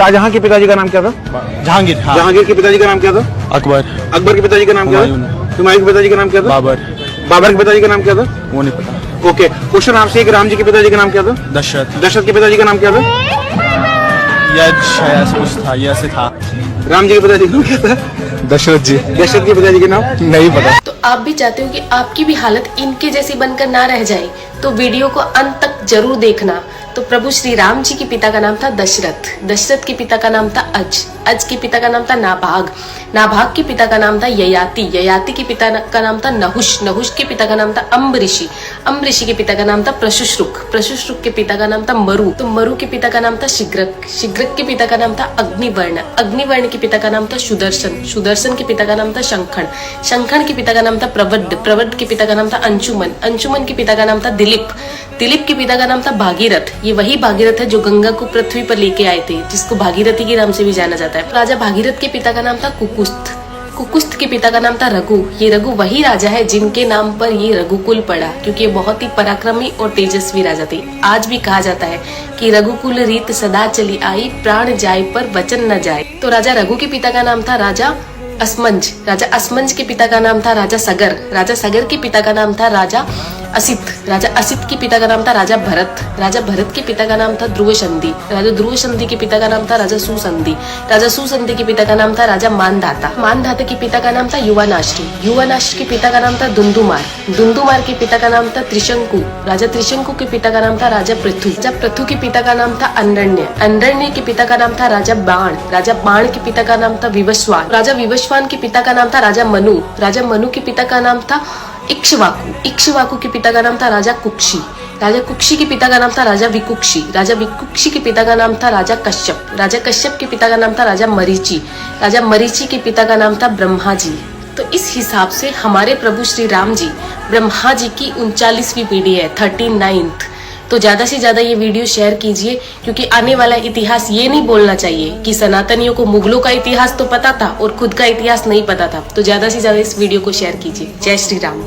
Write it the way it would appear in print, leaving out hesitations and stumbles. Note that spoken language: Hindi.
शाहजहां के पिताजी का नाम क्या था? जहांगीर। हाँ। जहांगीर के पिताजी का नाम क्या था? अकबर। अकबर के पिताजी का नाम क्या था? हुमायूं के पिताजी का नाम क्या था? बाबर। बाबर के पिताजी का नाम क्या था? वो नहीं पता। ओके, क्वेश्चन आपसे, राम जी के पिताजी का नाम क्या था? दशरथ। दशरथ के पिताजी का नाम क्या था? यह शायद से कुछ था, यह से था। राम जी के पिताजी का नाम क्या था? दशरथ जी। दशरथ के पिताजी का नाम नहीं पता। तो आप भी चाहते हो कि आपकी भी हालत इनके जैसी बनकर ना रह जाए, तो वीडियो को अंत तक जरूर देखना। तो प्रभु श्री राम जी के पिता का नाम था दशरथ, दशरथ के पिता का नाम था अज के पिता का नाम था नाभाग, नाभाग के पिता का नाम था ययाति, ययाति के पिता का नाम था नहुष, नहुष के पिता का नाम था अम्बऋषि, अम्बऋषि के पिता का नाम था प्रशुश्रुक, प्रशुश्रुक के पिता का नाम था मरु, तो मरु के पिता का नाम था शिग्रक, शिग्रक के पिता का नाम था अग्निवर्ण, अग्निवर्ण के पिता का नाम था सुदर्शन, सुदर्शन के पिता का नाम था शंखण, शंखण के पिता का नाम था प्रवड्ड, प्रवड्ड के पिता का नाम था अंशुमन, अंशुमन के पिता का नाम था दिलीप, दिलीप के पिता का नाम था भागीरथ, ये वही भागीरथ है जो गंगा को पृथ्वी पर लेके आए थे, जिसको भागीरथी के नाम से भी जाना जाता है। राजा भागीरथ के पिता का नाम था कुकुस्थ, कुकुस्थ के पिता का नाम था रघु, ये रघु वही राजा है जिनके नाम पर ये रघुकुल पड़ा, क्योंकि ये बहुत ही पराक्रमी और तेजस्वी राजा थे। आज भी कहा जाता है कि रघुकुल रीत सदा चली आई, प्राण जाए पर वचन न जाए। तो राजा रघु के पिता का नाम था राजा असमंज, राजा असमंज के पिता का नाम था राजा सगर, राजा सगर के पिता का नाम था राजा असित, राजा असित के पिता का नाम था राजा भरत, राजा भरत के पिता का नाम था ध्रुव संधि, राजा ध्रुव संधि के पिता का नाम था राजा सुसंधि, राजा सुसंधि के पिता का नाम था राजा मानधाता, मानधाता के पिता का नाम था युवानाश्री, युवानाश्री के पिता का नाम था दुंदुमार, दुंदुमार के पिता का नाम था त्रिशंकु, राजा त्रिशंकु के पिता का नाम था राजा पृथु, राजा पृथु के पिता का नाम था अंडरण्य, अंडरण्य के पिता का नाम था राजा बाण, राजा बाण के पिता का नाम था विवस्वान, राजा विवस्वान के पिता का नाम था राजा मनु, राजा मनु के पिता का नाम था इक्ष्वाकु, इक्ष्वाकु के पिता का नाम था राजा कुक्षी, राजा कुक्षी के पिता का नाम था राजा विकुक्षी, राजा विकुक्षी के पिता का नाम था राजा कश्यप, राजा कश्यप के पिता का नाम था राजा मरीचि, राजा मरीचि के पिता का नाम था ब्रह्मा जी। तो इस हिसाब से हमारे प्रभु श्री राम जी ब्रह्मा जी की 39वीं पीढ़ी है, 39th। तो ज्यादा से ज्यादा ये वीडियो शेयर कीजिए, क्योंकि आने वाला इतिहास ये नहीं बोलना चाहिए कि सनातनियों को मुगलों का इतिहास तो पता था और खुद का इतिहास नहीं पता था। तो ज्यादा से ज्यादा इस वीडियो को शेयर कीजिए। जय श्री राम।